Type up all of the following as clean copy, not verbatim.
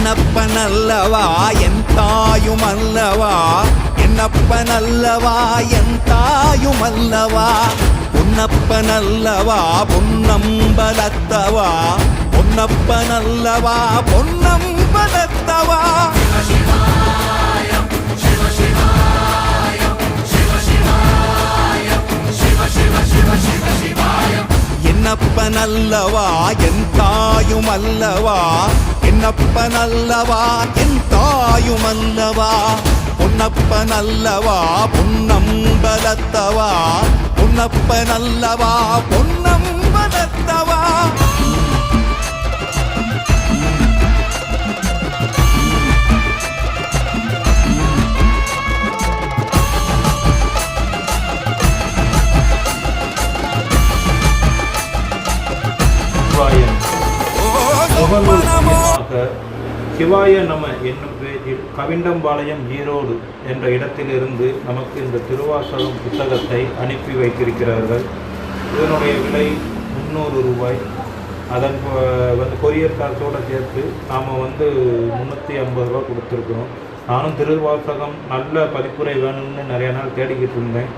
என்னப்பனல்லவா என் தாயுமல்லவா, என்னப்பனல்லவா என் தாயுமல்லவா, பொன்னப்பனல்லவா பொன்னம்பலத்தவா, பொன்னப்பனல்லவா பொன்னம்பலத்தவா. என்னப்பனல்லவா என் தாயுமல்லவா, என்னப்பனல்லவா என் தாயுமல்லவா, பொன்னப்பனல்லவா பொன்னம்பலத்தவா, பொன்னப்பனல்லவா பொன்னம்பலத்தவா. சிவாய நம என்னும் பேரில் கவிண்டம்பாளையம் ஈரோடு என்ற இடத்திலிருந்து நமக்கு இந்த திருவாசகம் புத்தகத்தை அனுப்பி வைத்திருக்கிறார்கள். இதனுடைய விலை 300 ரூபாய். அதன் கொரியர் காசோடு சேர்த்து நாம் 350 ரூபா கொடுத்துருக்குறோம். நானும் திருவாசகம் நல்ல பதிப்புரை வேணும்னு நிறைய நாள் தேடிக்கிட்டு இருந்தேன்.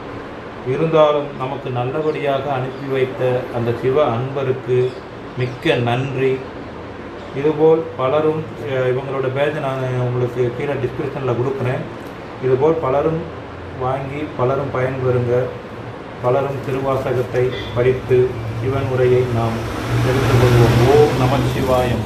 இருந்தாலும் நமக்கு நல்லபடியாக அனுப்பி வைத்த அந்த சிவ அன்பருக்கு மிக்க நன்றி. இதுபோல் பலரும் இவங்களோட பேஜ் நான் உங்களுக்கு கீழே டிஸ்கிரிப்ஷனில் கொடுக்குறேன். இதுபோல் பலரும் வாங்கி பலரும் பயன்பெறுங்க. பலரும் திருவாசகத்தை படித்து சிவன் உரையை நாம் தெரிந்து கொள்வோம். ஓம் நம சிவாயம்.